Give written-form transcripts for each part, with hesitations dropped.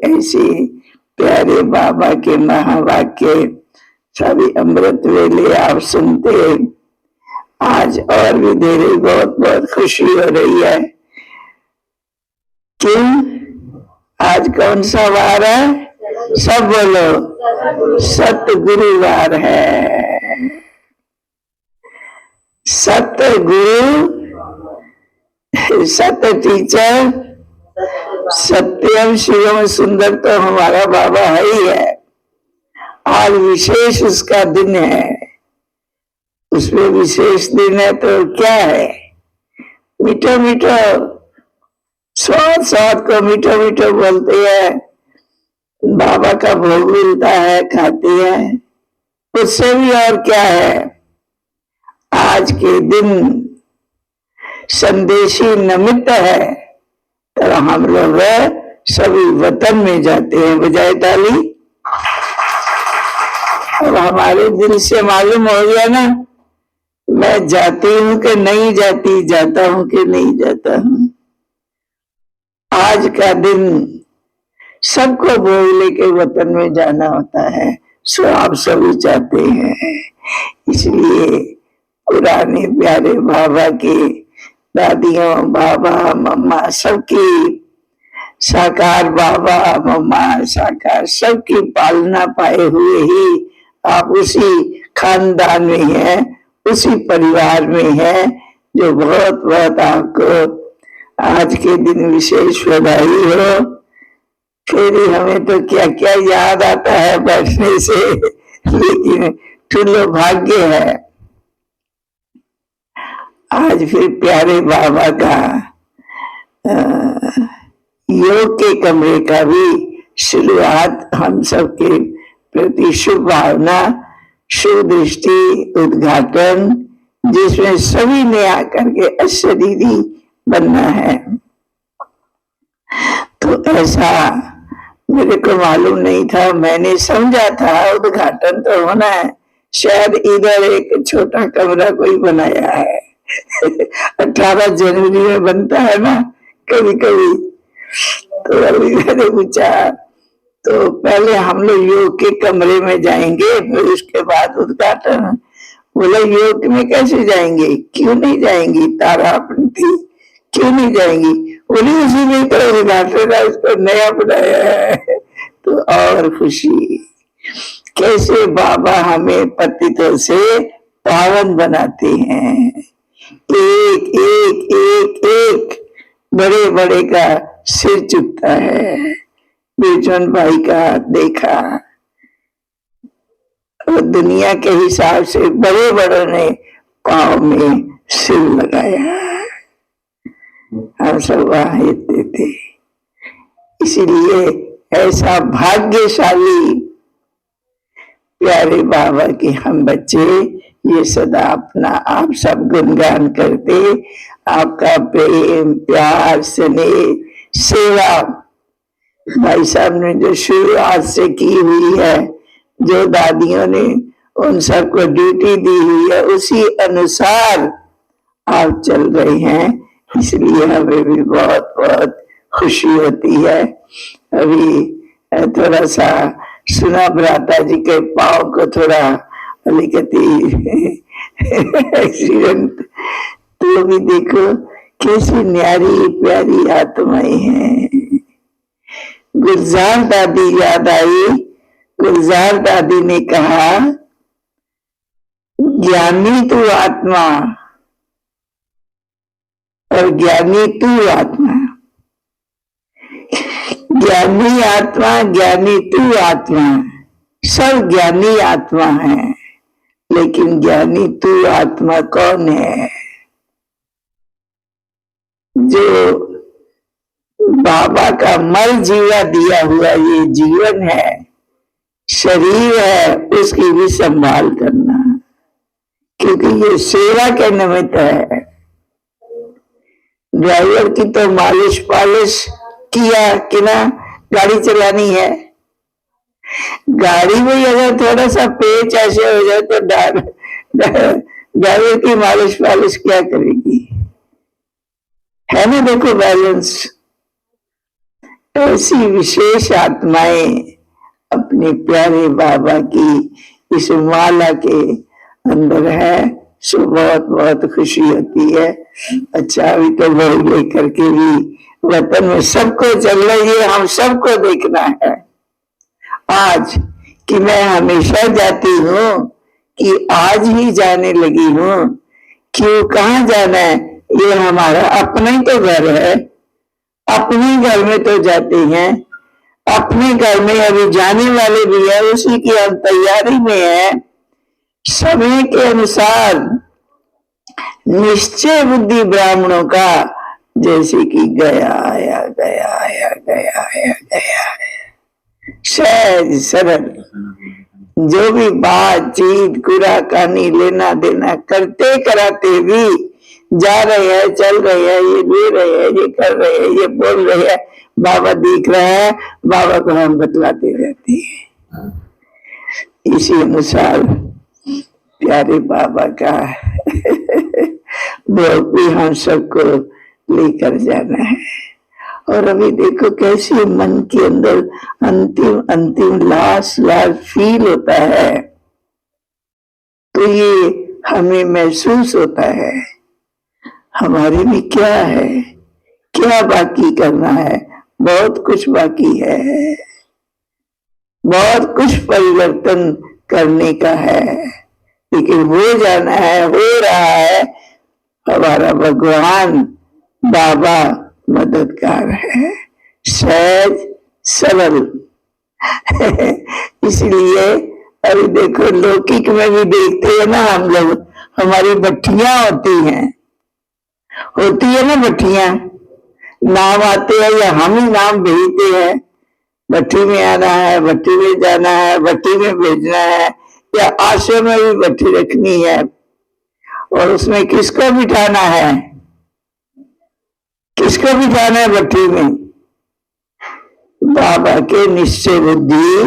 ऐसी प्यारे बाबा के महावाक्य सभी अमृत वेले आप सुनते। आज और भी धीरे बहुत बहुत खुशी हो रही है। क्यों? आज कौन सा वार है? सब बोलो, सतगुरुवार है। सतगुरु, सत्य टीचर, सत्यम शिवम सुंदर तो हमारा बाबा है ही है। आज विशेष उसका दिन है, उसमें विशेष दिन है तो क्या है? मीठो मीठो स्वाद स्वाद को मीठो मीठो बोलते हैं, बाबा का भोग मिलता है, खाते हैं, उससे भी और क्या है। आज के दिन संदेशी निमित्त है, तो हम लोग सभी वतन में जाते हैं। बजाय ताली। अब हमारे दिल से मालूम हो गया ना, मैं जाती हूं कि नहीं जाती, जाता हूं कि नहीं जाता हूं। आज का दिन सबको भोग लेके वतन में जाना होता है, सो आप सभी चाहते हैं। इसलिए पुराने प्यारे बाबा के दादियों, बाबा, मम्मा सबकी, साकार बाबा, मम्मा, साकार सबकी पालना पाए हुए ही आप उसी खानदान में हैं, उसी परिवार में हैं, जो बहुत बहुत आपको आज के दिन विशेष बधाई हो। फिर हमें तो क्या क्या याद आता है बैठने से, लेकिन ठुलो भाग्य है। आज फिर प्यारे बाबा का योग के कमरे का भी शुरुआत हम सबके प्रति शुभ भावना, शुभ दृष्टि, उद्घाटन, जिसमें सभी ने आकर के अशरीरी बनना है। तो ऐसा मेरे को मालूम नहीं था, मैंने समझा था उद्घाटन तो होना है, शायद इधर एक छोटा कमरा कोई बनाया है 18 जनवरी में बनता है ना कभी कभी, तो अभी मैंने पूछा तो पहले हम लोग योग के कमरे में जाएंगे, फिर उसके बाद उद्घाटन। बोले योग में कैसे जाएंगे? क्यों नहीं जाएंगी? तारा अपनी थी, क्यों नहीं जाएंगी? बोली उसी में तो उद्घाटन है, उसको नया बनाया है। तो और खुशी, कैसे बाबा हमें पतितों से पावन बनाते हैं। एक एक एक एक बड़े बड़े का सिर चुकता है। बेचन भाई का देखा, और दुनिया के हिसाब से बड़े बड़ों ने पाँव में सिर लगाया, हम सब वहां थे। इसलिए ऐसा भाग्यशाली प्यारे बाबा के हम बच्चे ये सदा अपना आप सब गुणगान करते। आपका प्रेम, प्यार, स्नेह, सेवा भाई साहब ने जो शुरुआत से की हुई है, जो दादियों ने उन सबको ड्यूटी दी हुई है, उसी अनुसार आप चल रहे हैं। इसलिए हमें भी बहुत बहुत खुशी होती है। अभी थोड़ा सा सुना भ्राता जी के पाँव को थोड़ा एक्सीडेंट, तो भी देखो कैसी न्यारी प्यारी आत्माएं हैं। गुलजार दादी याद आई। गुलजार दादी ने कहा, ज्ञानी तू आत्मा और ज्ञानी तू आत्मा, ज्ञानी आत्मा, ज्ञानी तू आत्मा, सब ज्ञानी आत्मा है, लेकिन ज्ञानी तू आत्मा कौन है? जो बाबा का मर जीवा दिया हुआ ये जीवन है, शरीर है, उसकी भी संभाल करना, क्योंकि ये सेवा के निमित्त है। ड्राइवर की तो मालिश पालिश किया कि ना, गाड़ी चलानी है। गाड़ी में अगर थोड़ा सा पेच ऐसे हो जाए तो ड्राइवर की मालिश पालिश क्या करेगी? है ना, देखो बैलेंस। ऐसी विशेष आत्माएं अपने प्यारे बाबा की इस माला के अंदर है, सो बहुत बहुत खुशी होती है। अच्छा, अभी तो लोग लेकर के भी वतन में सबको चल रही है, हम सबको देखना है आज कि मैं हमेशा जाती हूँ कि आज ही जाने लगी हूँ। क्यों, कहाँ जाना है? ये हमारा अपना ही तो घर है, अपने घर में तो जाते हैं, अपने घर में अभी जाने वाले भी है, उसी की हम तैयारी में है। समय के अनुसार निश्चय बुद्धि ब्राह्मणों का जैसे कि गया आया गया आया गया आया गया सहज सरल, जो भी बातचीत कुरा कहानी लेना देना करते कराते भी जा रहे हैं, चल रहे हैं, ये ले रहे हैं, ये कर रहे हैं, ये बोल रहे हैं, बाबा दिख रहा है, बाबा को हम बतलाते रहते हैं। इसी अनुसार प्यारे बाबा का वो भी हम सबको लेकर जाना है। और अभी देखो कैसे मन के अंदर अंतिम अंतिम लास्ट फील होता है, तो ये हमें महसूस होता है हमारे में क्या है, क्या बाकी करना है। बहुत कुछ बाकी है, बहुत कुछ परिवर्तन करने का है, लेकिन हो जाना है, हो रहा है। हमारा भगवान बाबा मददगार है, सहज सरल इसलिए अभी देखो लौकिक में भी देखते हैं ना हम लोग, हमारी भट्टियां होती है ना भट्टियां, नाम आते हैं या हम ही नाम भेजते हैं, भट्टी में आना है, भट्टी में जाना है, भट्टी में भेजना है, या आश्रम में भी भट्टी रखनी है, और उसमें किसको बिठाना है, किसको बिठाना है भट्टी में? बाबा के निश्चय बुद्धि,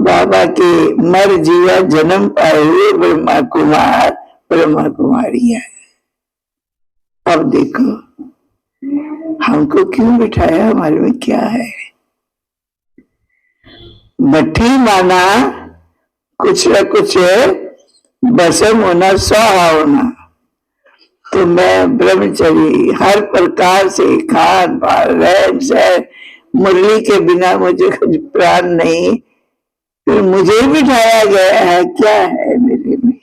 बाबा के मर जीवा जन्म पाए हुए ब्रह्मा कुमार ब्रह्मा कुमारियां। अब देखो हमको क्यों बिठाया, हमारे में क्या है? भट्टी माना कुछ न कुछ बसम होना, स्वाहा होना। तो मैं ब्रह्मचरी हर प्रकार से खान पान रहन सहन, मुरली के बिना मुझे कुछ प्राण नहीं, फिर मुझे बिठाया गया है, क्या है मेरे में?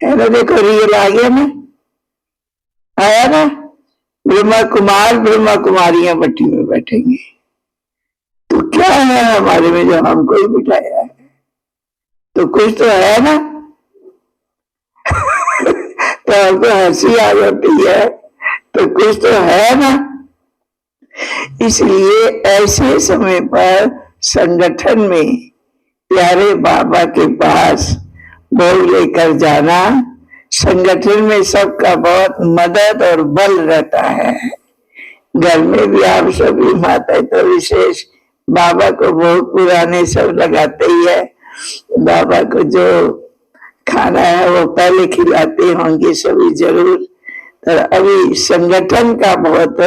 है ना, देखो रियल आ गया ना, आया ना, ब्रह्मा कुमार ब्रह्मा कुमारियां भट्टी में बैठेंगे, तो क्या है हमारे में जो हमको ही बिठाया है? तो कुछ तो है ना तो हमको हंसी आ जाती है, तो कुछ तो है ना। इसलिए ऐसे समय पर संगठन में प्यारे बाबा के पास बोल लेकर जाना, संगठन में सबका बहुत मदद और बल रहता है। घर में भी आप सभी माता तो विशेष बाबा को बहुत पुराने सब लगाते ही है, बाबा को जो खाना है वो पहले खिलाते होंगे सभी जरूर, तो अभी संगठन का बहुत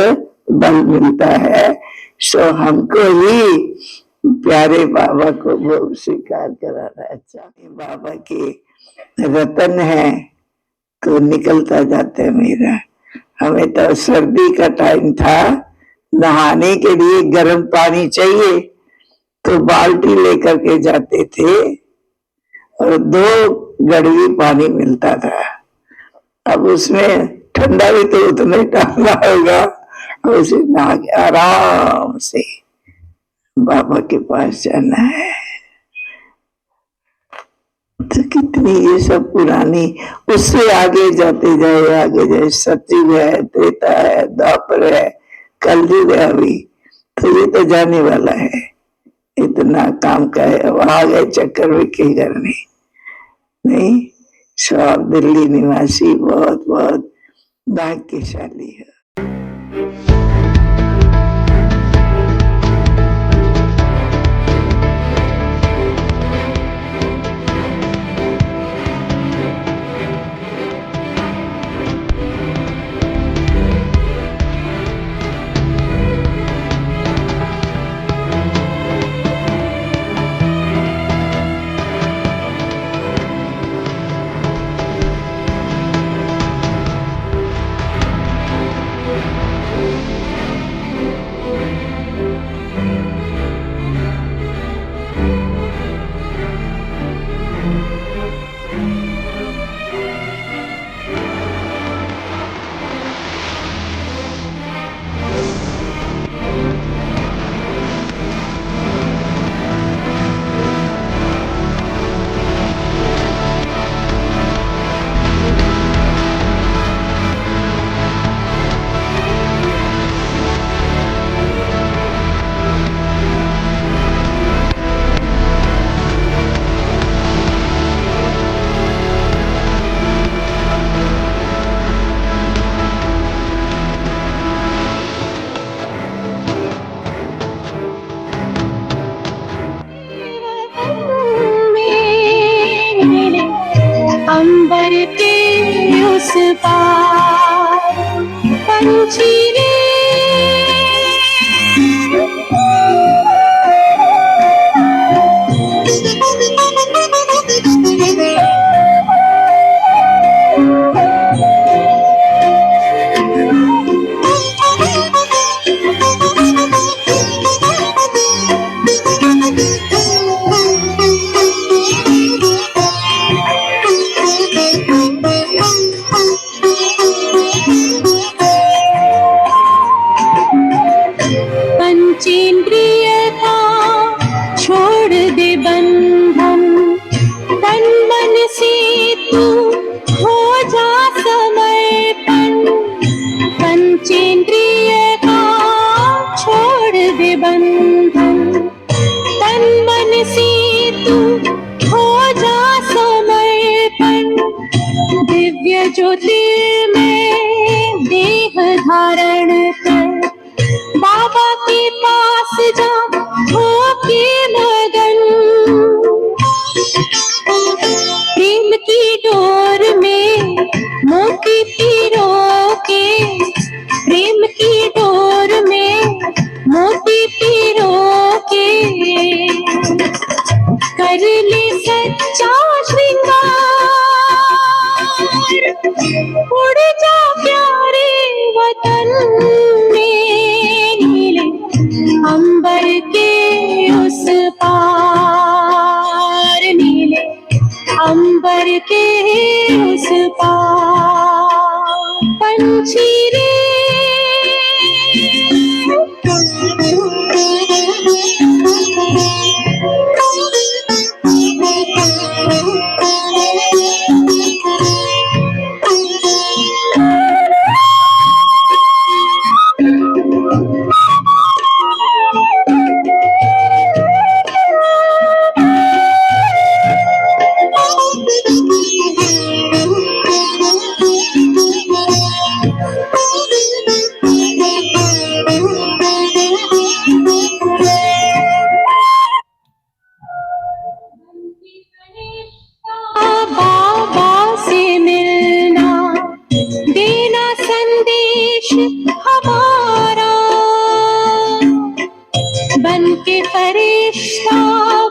बल मिलता है। सो हमको ही प्यारे बाबा को वो स्वीकार कराना। अच्छा, बाबा के रतन है तो निकलता जाता है मेरा। हमें तो सर्दी का टाइम था, नहाने के लिए गर्म पानी चाहिए तो बाल्टी लेकर के जाते थे और 2 गड़वी पानी मिलता था। अब उसमें ठंडा भी तो उतना ही डालना होगा, उसे नहा के आराम से बाबा के पास जाना है। तो कितनी ये सब पुरानी, उससे आगे जाते जाए, आगे जाए, सतयुग है, त्रेता है, द्वापर है, कलयुग है अभी, तो ये तो जाने वाला है, इतना काम का है। अब आ गए चक्कर में के करने नहीं। सब दिल्ली निवासी बहुत बहुत भाग्यशाली है। अंबर के उस पार पंछी रे पंचेंद्रिय का छोड़ दे बंधन, तन मन से तू हो जा समर्पण। पंचेंद्रिय का छोड़ दे बंधन, तन मन से तू हो जा समर्पण। दिव्य ज्योतिर्मय देह धारण कर, बाबा के पास जा होके मगन। प्रेम की डोर में मोती पिरो के, प्रेम की डोर में मोती पिरो के, कर ले सच्चा श्रृंगार। उड़ जा प्यारे वतन में, नीले अंबर के उस पार, नीले अंबर के उस पार पंछी रे। बाबा से मिलना, देना संदेश हमारा, बन के फरिश्ता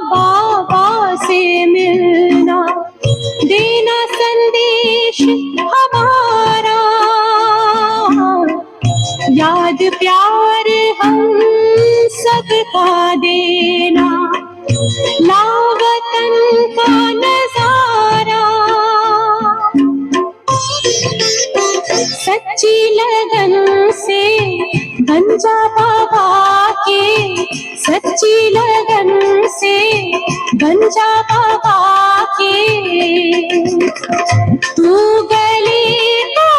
बाबा से मिलना, देना संदेश हमारा। याद प्यार हम सबका देना, लावतन का नजारा। सच्ची लगन से बन जा बाबा के, सच्ची लगन से बन जा बाबा के। तू गले का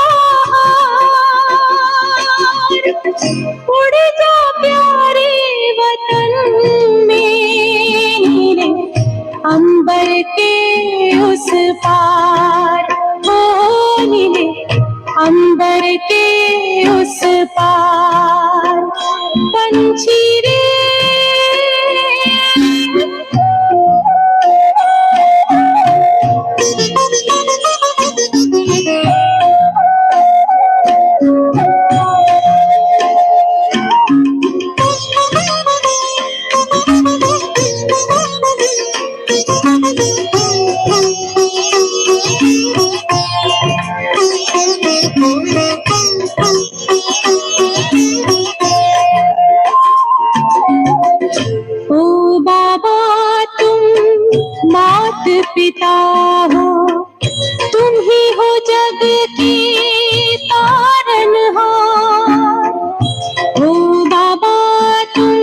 हार, उड़ जा प्यारे वतन में, नीले अंबर के उस पार, ओ नीले अंबर के उस पार पंछी रे। ओ बाबा तुम मात पिता हो, तुम ही हो जग के तारनहार। ओ बाबा तुम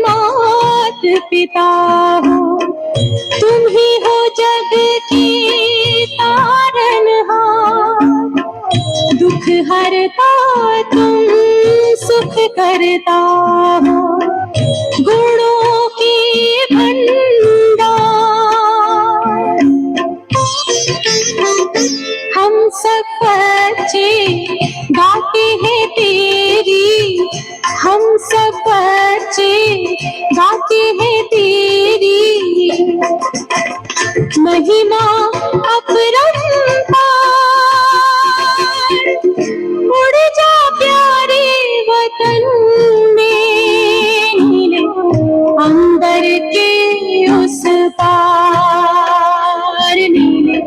मात पिता हो, तुम ही हो जग के तारनहार। दुख हरता तुम सुख करता हो, गुणों की भंडार। हम सब बच्चे गाते हैं तेरी, हम सब बच्चे गाते हैं तेरी महिमा अपरंपार। के उस पार, नीले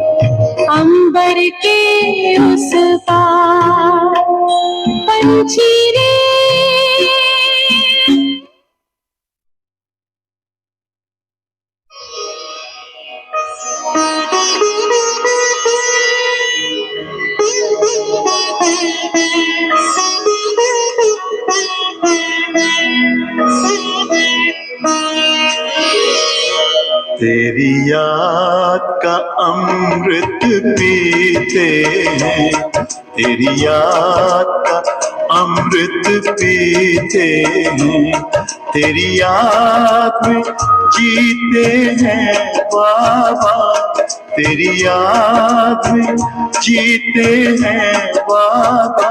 अंबर के उस पार पंछी रे। तेरी याद का अमृत पीते हैं, तेरी याद का अमृत पीते हैं, तेरी याद में जीते हैं बाबा, तेरी याद में जीते हैं बाबा,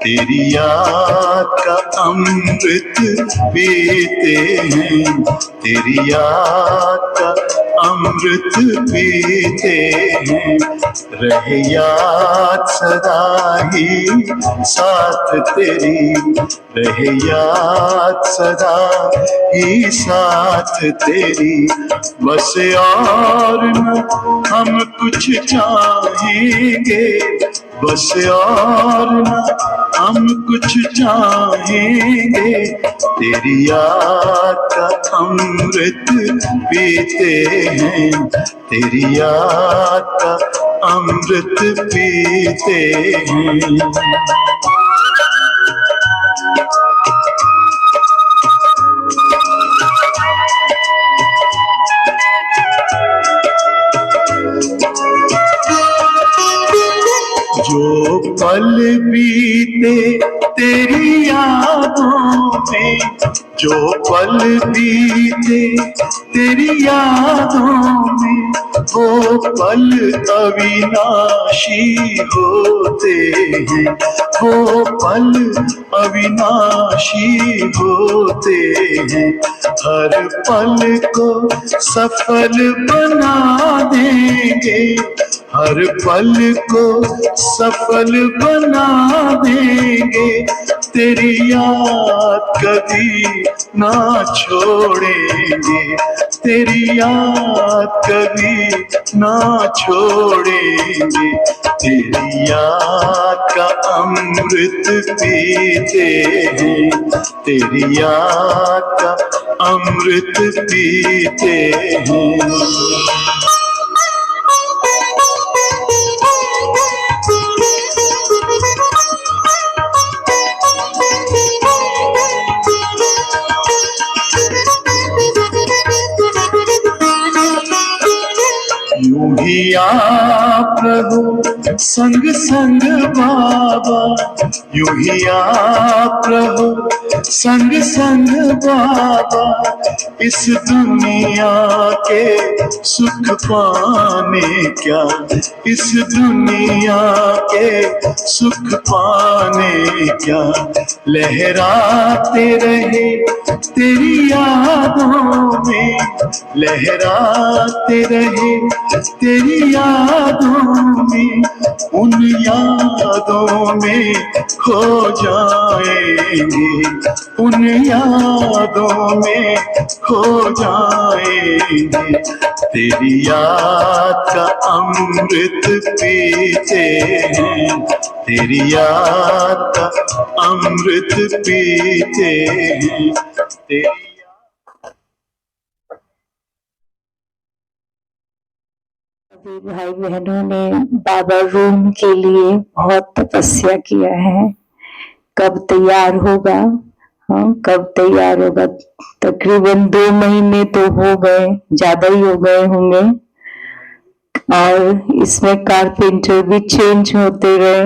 तेरी याद का अमृत पीते हैं, तेरी याद का अमृत पीते हैं। रहे याद सदा ही साथ तेरी, रहे याद सदा ही साथ तेरी, बस और न हम कुछ चाहेंगे, बस और न हम कुछ चाहेंगे, तेरी याद का अमृत पीते हैं, तेरी याद का अमृत पीते हैं। जो पल बीते तेरी यादों में, जो पल बीते तेरी यादों में, वो पल अविनाशी होते हैं, वो पल अविनाशी होते हैं। हर पल को सफल बना देंगे, हर पल को सफल बना देंगे, तेरी याद कभी ना छोड़ेंगे, तेरी याद कभी ना छोड़ेंगे, तेरी याद का अमृत पीते हैं, तेरी याद का अमृत पीते हैं। यूं ही आप रहो संग संग बाबा, यूं ही आप रहो संग संग बाबा, इस दुनिया के सुख पाने क्या, इस दुनिया के सुख पाने क्या, लहराते रहे तेरी यादों में, लहराते रहे तेरी यादों में, उन यादों में खो जाएंगे, उन यादों में खो जाएंगे, तेरी याद का अमृत पीते हैं, तेरी याद का अमृत पीते हैं, तेरी भाई बहनों ने बाबा रूम के लिए बहुत तपस्या किया है। कब तैयार होगा? हाँ, कब तैयार होगा? तकरीबन 2 महीने तो हो गए, ज्यादा ही हो गए होंगे, और इसमें कारपेंटर भी चेंज होते रहे।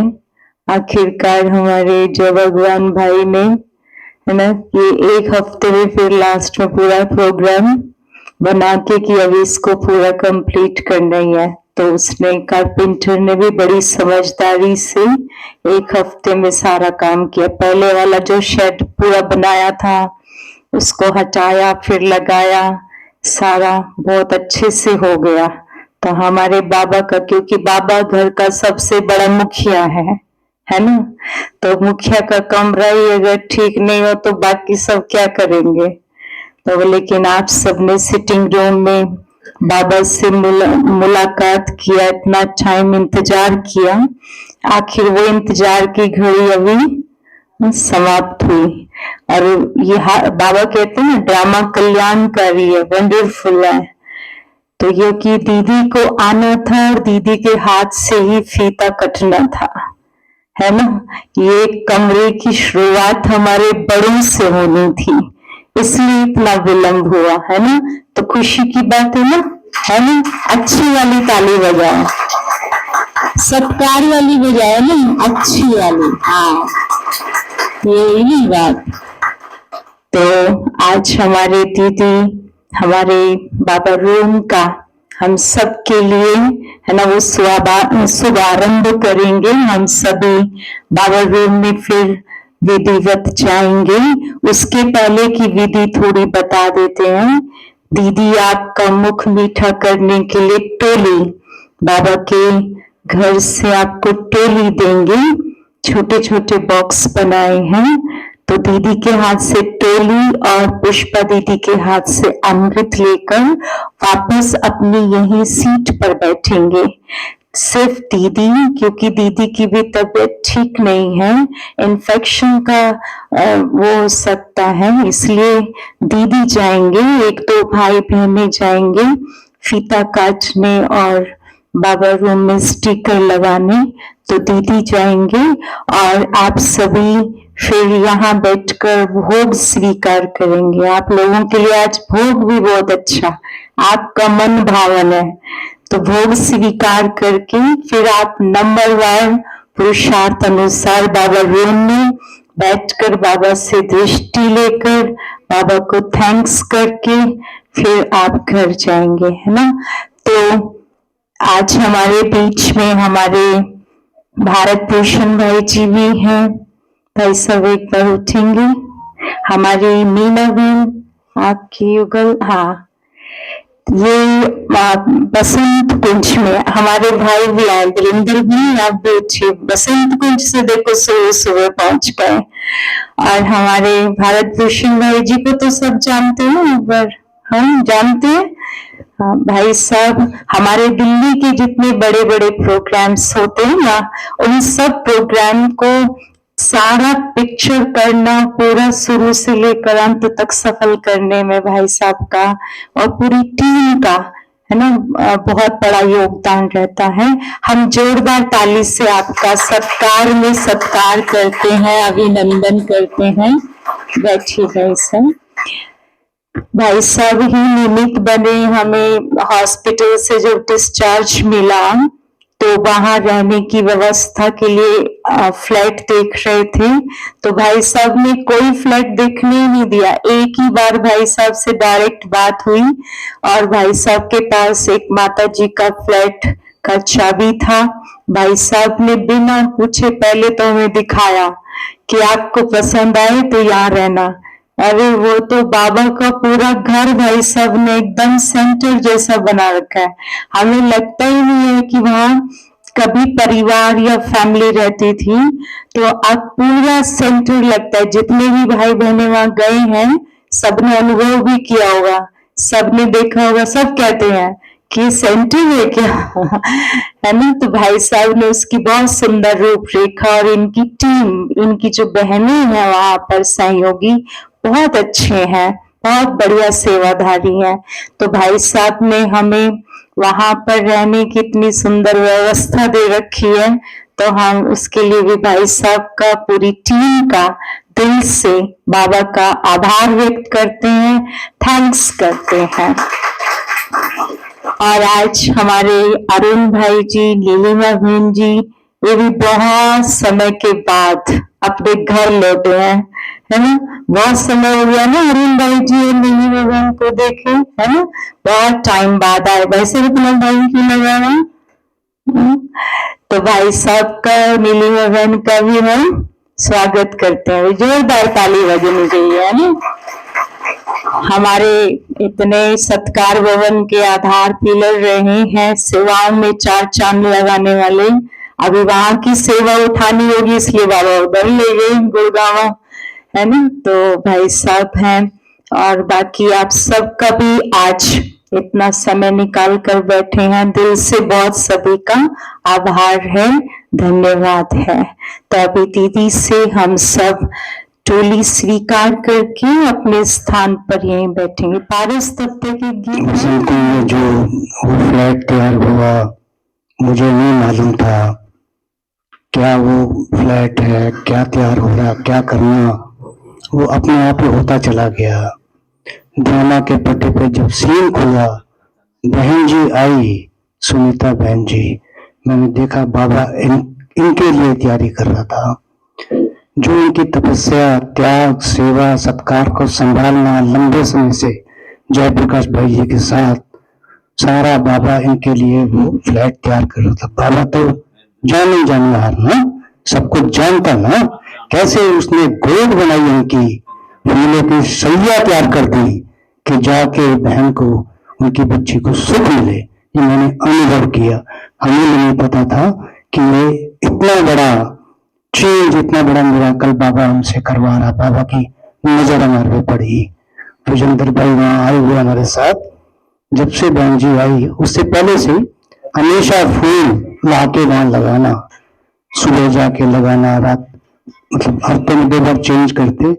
आखिरकार हमारे जय भगवान भाई ने, है ना, ये 1 हफ्ते में फिर लास्ट में पूरा प्रोग्राम बना के कि अभी इसको पूरा कंप्लीट करना ही है, तो उसने, कारपेंटर ने भी बड़ी समझदारी से 1 हफ्ते में सारा काम किया। पहले वाला जो शेड पूरा बनाया था उसको हटाया, फिर लगाया, सारा बहुत अच्छे से हो गया। तो हमारे बाबा का, क्योंकि बाबा घर का सबसे बड़ा मुखिया है ना, तो मुखिया का कमरा ही अगर ठीक नहीं हो तो बाकी सब क्या करेंगे। तो लेकिन आप सबने सिटिंग रूम में बाबा से मुलाकात किया, इतना टाइम इंतजार किया, आखिर वो इंतजार की घड़ी अभी समाप्त हुई। और ये बाबा कहते हैं ना, ड्रामा कल्याणकारी है, वंडरफुल है। तो ये कि दीदी को आना था और दीदी के हाथ से ही फीता कटना था, है ना। ये कमरे की शुरुआत हमारे बड़ों से होनी थी, इसलिए इतना विलंब हुआ, है ना। तो खुशी की बात है ना, है ना। अच्छी वाली ताली बजाओ, सत्कार वाली बजाओ ना, अच्छी वाली, हाँ, यही बात। तो आज हमारे दीदी, हमारे बाबा रूम का हम सब के लिए, है ना, वो शुभारंभ करेंगे। हम सभी बाबा रूम में फिर विधिवत जाएंगे। उसके पहले की विधि थोड़ी बता देते हैं। दीदी आपका मुख मीठा करने के लिए टोली, बाबा के घर से आपको टोली देंगे। छोटे छोटे बॉक्स बनाए हैं, तो दीदी के हाथ से टोली और पुष्पा दीदी के हाथ से अमृत लेकर वापस अपनी यही सीट पर बैठेंगे। सिर्फ दीदी, क्योंकि दीदी की भी तबीयत ठीक नहीं है, इन्फेक्शन का वो हो सकता है, इसलिए दीदी जाएंगे। एक दो भाई बहनें जाएंगे फीता काटने और बाबा रूम में स्टिकर लगाने, तो दीदी जाएंगे। और आप सभी फिर यहाँ बैठकर भोग स्वीकार करेंगे। आप लोगों के लिए आज भोग भी बहुत अच्छा, आपका मन भावन है, तो भोग स्वीकार करके फिर आप नंबरवार पुरुषार्थ अनुसार बाबा रूम में बैठकर बाबा से दृष्टि लेकर बाबा को थैंक्स करके फिर आप घर जाएंगे, है ना। तो आज हमारे बीच में हमारे भारत भूषण भाई जी भी हैं। भाई साहब एक बार उठेंगे। हमारी मीना बहन, आपकी युगल, हाँ, ये बसंत कुंज में हमारे भाई भी आए, वीरेंद्र भी, आप भी उठिए। बसंत कुंज से देखो सुबह सुबह पहुंच गए। और हमारे भारत भूषण भाई जी को तो सब जानते हैं, एक बार हम जानते हैं। भाई साहब हमारे दिल्ली के जितने बड़े बड़े प्रोग्राम्स होते हैं ना, उन सब प्रोग्राम को सारा पिक्चर करना, पूरा शुरू से लेकर अंत तक सफल करने में भाई साहब का और पूरी टीम का, है ना, बहुत बड़ा योगदान रहता है। हम जोरदार ताली से आपका सत्कार में सत्कार करते हैं, अभिनंदन करते हैं। बैठिए भाई साहब। भाई साहब ही निमित्त बने, हमें हॉस्पिटल से जो डिस्चार्ज मिला तो वहां रहने की व्यवस्था के लिए फ्लैट देख रहे थे, तो भाई साहब ने कोई फ्लैट देखने ही नहीं दिया। एक ही बार भाई साहब से डायरेक्ट बात हुई और भाई साहब के पास एक माता जी का फ्लैट का चाबी था। भाई साहब ने बिना पूछे पहले तो हमें दिखाया कि आपको पसंद आए तो यहाँ रहना। अरे वो तो बाबा का पूरा घर भाई साहब ने एकदम सेंटर जैसा बना रखा है। हमें लगता ही नहीं है कि वहां कभी परिवार या फैमिली रहती थी, तो अब पूरा सेंटर लगता है। जितने भी भाई बहने वहां गए हैं सबने अनुभव भी किया होगा, सबने देखा होगा, सब कहते हैं कि सेंटर है क्या है ना। तो भाई साहब ने उसकी बहुत सुंदर रूपरेखा, और इनकी टीम, इनकी जो बहनें हैं वहां पर सहयोगी बहुत अच्छे हैं, बहुत बढ़िया सेवाधारी हैं। तो भाई साहब ने हमें वहां पर रहने की इतनी सुंदर व्यवस्था दे रखी है, तो हम उसके लिए भी भाई साहब का, पूरी टीम का दिल से बाबा का आभार व्यक्त करते हैं, थैंक्स करते हैं। और आज हमारे अरुण भाई जी, नीलिमा बहन जी, ये भी बहुत समय के बाद अपने घर लौटे हैं, है ना। बहुत समय हो गया ना अरुण भाई जी और नीलिमा बहन को देखे, है ना, बहुत टाइम बाद आए। वैसे भी तुम्हारा भाई क्यों लगा हुआ, तो भाई साहब का, नीलिमा बहन का भी हम स्वागत करते हैं। जोरदार ताली बजनी चाहिए, है ना। हमारे इतने सत्कार भवन के आधार पिलर रहे हैं, सेवाओं में 4 चांद लगाने वाले। अभी वहां की सेवा उठानी होगी, इसलिए बाबा उधर ले गए गुड़गांव, है ना। तो भाई साहब हैं, और बाकी आप सबका भी आज इतना समय निकाल कर बैठे हैं, दिल से बहुत सभी का आभार है, धन्यवाद है। तो अभी दीदी से हम सब टोली स्वीकार करके अपने स्थान पर यहीं बैठेंगे। पारस दत्ते के गीत बसंत में जो वो फ्लैट तैयार हुआ, मुझे नहीं मालूम था क्या वो फ्लैट है, क्या तैयार हो रहा, क्या करना, वो अपने आप ही होता चला गया। ड्रामा के पट्टे पे जब सीन खुला, बहन जी आई, सुनीता बहन जी, मैंने देखा बाबा इनके लिए तैयारी कर रहा था। जो इनकी तपस्या, त्याग, सेवा, सत्कार को संभालना लंबे समय से जयप्रकाश भाई जी के साथ, सारा बाबा इनके लिए वो फ्लैट तैयार कर रहा था। बाबा तो जाने जानवर ना, सब कुछ जानता ना, कैसे उसने गोद बनाई उनकी, फूलों की सैया तैयार कर दी कि जाके बहन को, उनकी बच्ची को सुख मिले। ये मैंने अनुभव किया, हमें नहीं पता था कि ये इतना बड़ा चेंज, इतना बड़ा मिराकल बाबा हमसे करवा रहा। बाबा की नजर हमारे पे पड़ी। विजेंद्र भाई वहां आए हुए हमारे साथ, जब से बहन जी आई उससे पहले से हमेशा फूल लाके वहां लगाना, सुबह जाके लगाना, रात मतलब हफ्ते में 2 बार चेंज करते,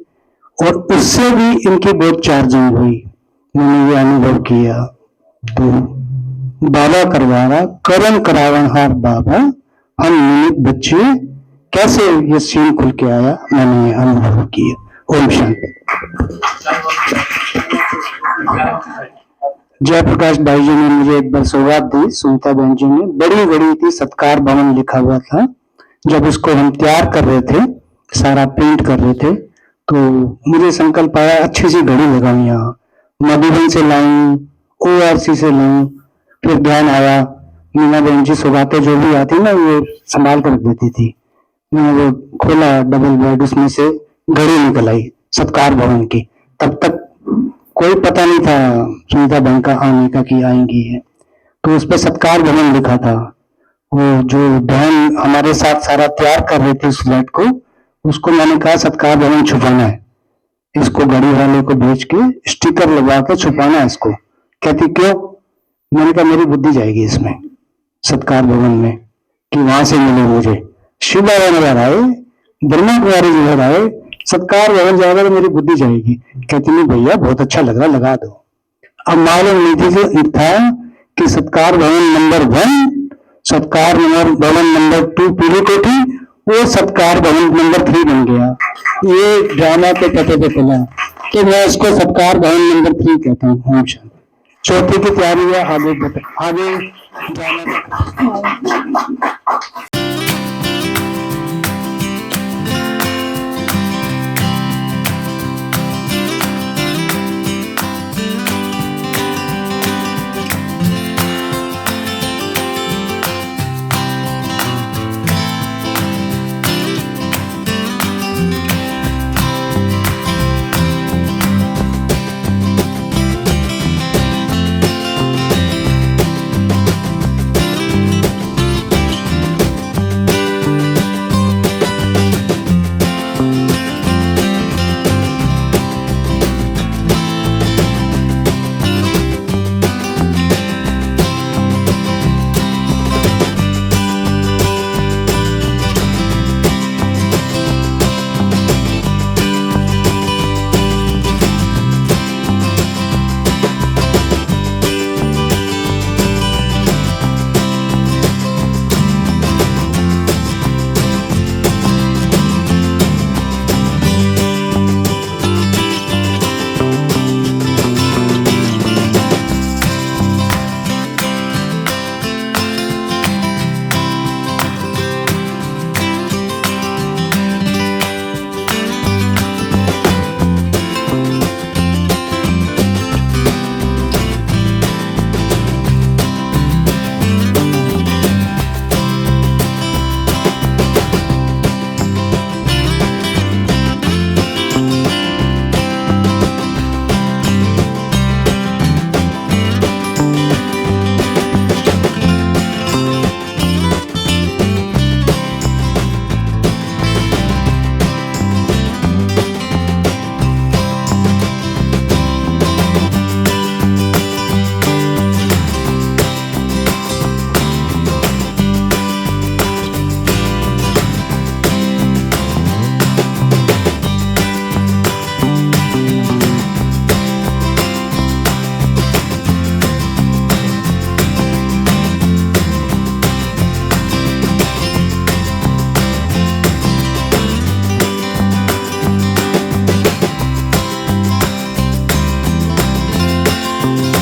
और उससे भी इनकी बहुत चार्जिंग हुई। मैंने ये अनुभव किया। तो बाबा करवा रहा, करम करावनहार बाबा, हम निमित बच्चे, कैसे ये सीन खुल के आया, मैंने ये अनुभव किया। ओम शांति। जयप्रकाश भाई जी ने मुझे एक बार सौगात दी, सुनीता बहन जी ने, बड़ी थी, सत्कार भवन लिखा हुआ था। जब उसको हम तैयार कर रहे थे, सारा प्रिंट कर रहे थे, तो मुझे संकल्प आया अच्छी सी घड़ी लगाऊं यहाँ, मधुबन से लाऊं, ORC से लाऊं। फिर ध्यान आया मीना बहन जी सौगातें जो भी आती ना, वो संभाल कर रख देती थी। मैंने वो खोला डबल बेड, उसमें से घड़ी निकल आई सत्कार भवन की। तब तक कोई पता नहीं था सुनीता बहन का आने का कि आएंगी है, तो उस पर सत्कार भवन लिखा था। वो जो बहन हमारे साथ सारा तैयार कर रही थी उस फ्लैट को, उसको मैंने कहा सत्कार भवन छुपाना है, इसको घड़ी वाले को भेज के स्टिकर लगा के छुपाना है इसको। कहती क्यों? मैंने कहा मेरी बुद्धि जाएगी इसमें, सत्कार भवन में, कि वहां से मिले मुझे। शिव बाबा नजर आए, ब्रह्मा कुमारी नजर आए, सत्कार भवन जाएगा तो मेरी बुद्धि जाएगी। कहती नहीं भैया बहुत अच्छा लग रहा, लगा दो। अब मालूम नहीं थी था कि सत्कार भवन नंबर 1, सत्कार भवन नंबर 2 पीली कोठी, वो सत्कार भवन नंबर 3 बन गया। ये ड्रामा के पते पे खुला कि मैं इसको सत्कार भवन नंबर 3 कहता हूँ। चौथी की तैयारी है, आगे ड्रामा है।